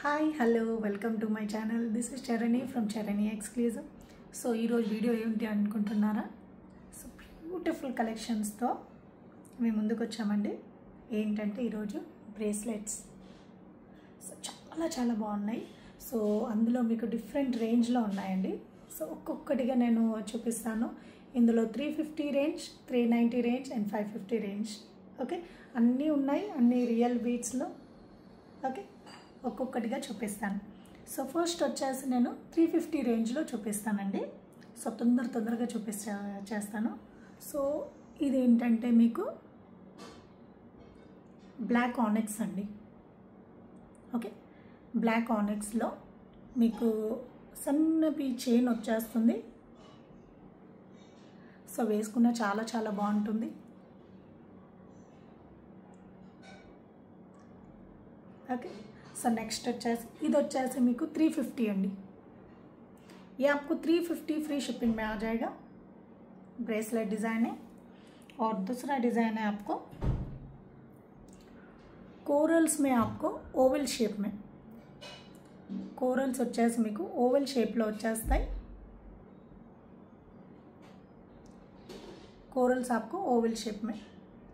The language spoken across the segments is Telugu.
Hi hello welcome to my channel. This is Charani from Charani exclusive. So ఈరోజు వీడియో ఏంటి అనుకుంటున్నారా? సో బ్యూటిఫుల్ కలెక్షన్స్తో మేము ముందుకు వచ్చామండి. ఏంటంటే ఈరోజు బ్రేస్లెట్స్. సో చాలా బాగున్నాయి. సో అందులో మీకు డిఫరెంట్ రేంజ్లో ఉన్నాయండి. సో ఒక్కొక్కటిగా నేను చూపిస్తాను. ఇందులో 350 range, 390 range and 550 range. Okay, అన్నీ ఉన్నాయి, అన్నీ రియల్ బీట్స్లో. ఓకే, ఒక్కొక్కటిగా చూపిస్తాను. సో ఫస్ట్ వచ్చేసి నేను 350 రేంజ్లో చూపిస్తానండి. సో తొందరగా చేస్తాను. సో ఇది ఏంటంటే మీకు బ్లాక్ ఆనెక్స్ అండి. ఓకే, బ్లాక్ ఆనెక్స్లో మీకు సన్నపి చైన్ వచ్చేస్తుంది. సో వేసుకున్న చాలా బాగుంటుంది. ఓకే, సో నెక్స్ట్ వచ్చేసి ఇది వచ్చేసి మీకు 350 अंडी. ये आपको 350 फ्री शिपिंग में आ जाएगा. ब्रेसलेट डिज़ाइन है. और दूसरा डिज़ाइन है आपको कोरल्स में, आपको ओवल शेप में. कोरल्स వచ్చేసి మీకు ఓవల్ షేప్లో వచ్చేస్తాయి. कोरल्स आपको ओवल शेप में,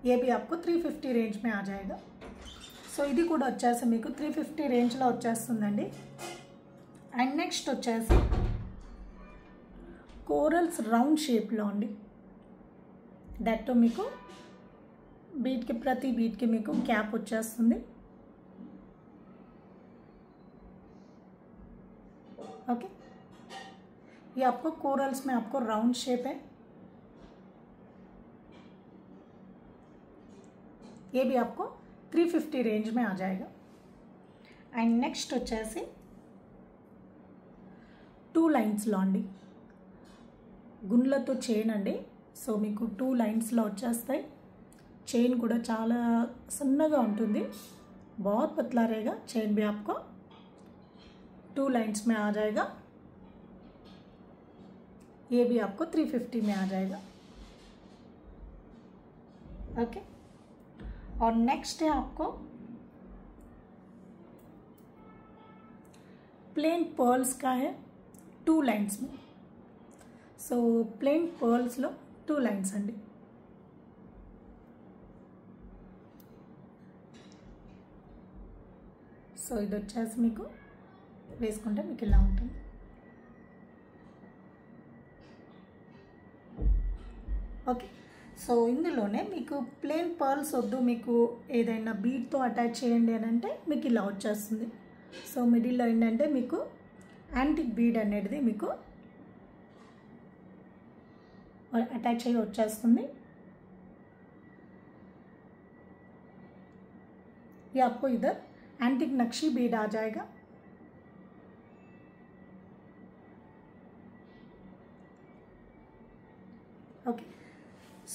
ये भी आपको 350 रेंज में आ जाएगा. సో ఇది కూడా వచ్చేసి మీకు 350 రేంజ్లో వచ్చేస్తుందండి. అండ్ నెక్స్ట్ వచ్చేసి కోరల్స్ రౌండ్ షేప్లో అండి. దట్ మీకు బీట్కి, ప్రతి బీట్కి మీకు క్యాప్ వచ్చేస్తుంది. ओके, ये आपको कोरल्स में आपको राउंड शेप है. ये भी आपको 350 रेंज में आ जाएगा. एंड नेक्स्ट వచ్చేసి 2 లైన్స్లో అండి. గుండ్లతో చైన్ అండి. సో మీకు 2 లైన్స్లో వచ్చేస్తాయి. చైన్ కూడా చాలా సన్నగా ఉంటుంది. बहुत पतला रहेगा. चेन भी आपको 2 लाइन्स में आ जाएगा. ये भी आपको 350 में आ जाएगा. ओके, और नेक्स्ट है आपको प्लेन पर्ल्स का है 2 लाइन्स में. सो प्लेन पर्ल्स लो 2 लाइन्स अंडी. సో ఇది వచ్చేసి మీకు వేసుకుంటే మీకు ఇలా ఉంటుంది. ఓకే, సో ఇందులోనే మీకు ప్లేన్ పర్ల్స్ వద్దు, మీకు ఏదైనా బీడ్తో అటాచ్ చేయండి అని అంటే మీకు ఇలా వచ్చేస్తుంది. సో మిడిల్లో ఏంటంటే మీకు యాంటిక్ బీడ్ అనేది మీకు అటాచ్ అయ్యి వచ్చేస్తుంది. ये आपको इधर एंटिक नक्शी बीड आ जाएगा. ఓకే,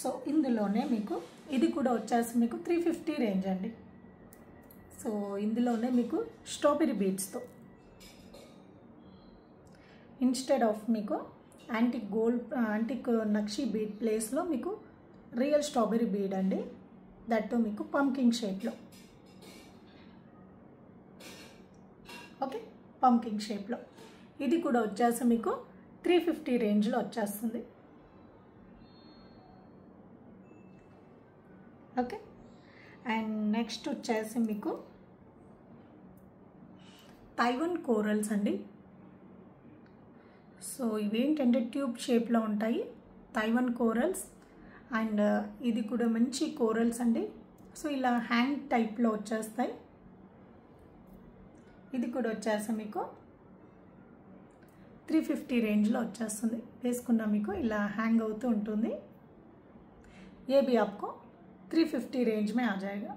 సో ఇందులోనే మీకు ఇది కూడా వచ్చేసి మీకు 350 రేంజ్ అండి. సో ఇందులోనే మీకు స్ట్రాబెరీ బీడ్స్తో ఇన్స్టెడ్ ఆఫ్ మీకు యాంటిక్ నక్షి బీడ్ ప్లేస్లో మీకు రియల్ స్ట్రాబెరీ బీడ్ అండి. దట్టు మీకు పంకింగ్ షేప్లో. ఓకే, పంకింగ్ షేప్లో ఇది కూడా వచ్చేసి మీకు 350 రేంజ్లో వచ్చేస్తుంది. ఓకే, అండ్ నెక్స్ట్ వచ్చేసి మీకు తైవాన్ కోరల్స్ అండి. సో ఇవేంటంటే ట్యూబ్ షేప్లో ఉంటాయి, తైవాన్ కోరల్స్. అండ్ ఇది కూడా మంచి కోరల్స్ అండి. సో ఇలా హ్యాంగ్ టైప్లో వచ్చేస్తాయి. ఇది కూడా వచ్చేసి మీకు 350 రేంజ్లో వచ్చేస్తుంది. వేసుకున్నా మీకు ఇలా హ్యాంగ్ అవుతూ ఉంటుంది. ये भी आपको 350 रेंज में आ जाएगा.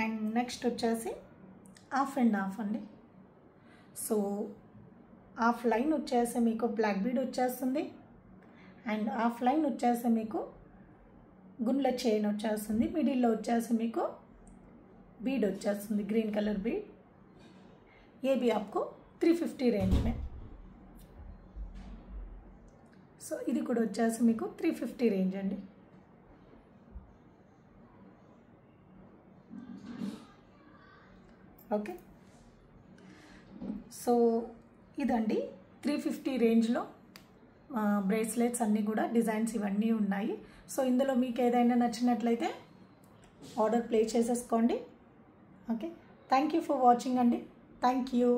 అండ్ నెక్స్ట్ వచ్చేసి హాఫ్ అండ్ హాఫ్ అండి. సో హాఫ్ లైన్ వచ్చేసి మీకు బ్లాక్ బీడ్ వచ్చేస్తుంది. అండ్ హాఫ్ లైన్ వచ్చేసి మీకు గుండ్ల చైన్ వచ్చేస్తుంది. మిడిల్లో వచ్చేసి మీకు బీడ్ వచ్చేస్తుంది, గ్రీన్ కలర్ బీడ్. ये भी आपको 350 रेंज में. సో ఇది కూడా వచ్చేసి మీకు 350 రేంజ్ అండి. ఓకే, సో ఇదండి 350 రేంజ్లో బ్రేస్లెట్స్ అన్నీ కూడా డిజైన్స్ ఇవన్నీ ఉన్నాయి. సో ఇందులో మీకు ఏదైనా నచ్చినట్లయితే ఆర్డర్ ప్లేస్ చేసేసుకోండి. Okay, thank you for watching అండి. Thank you.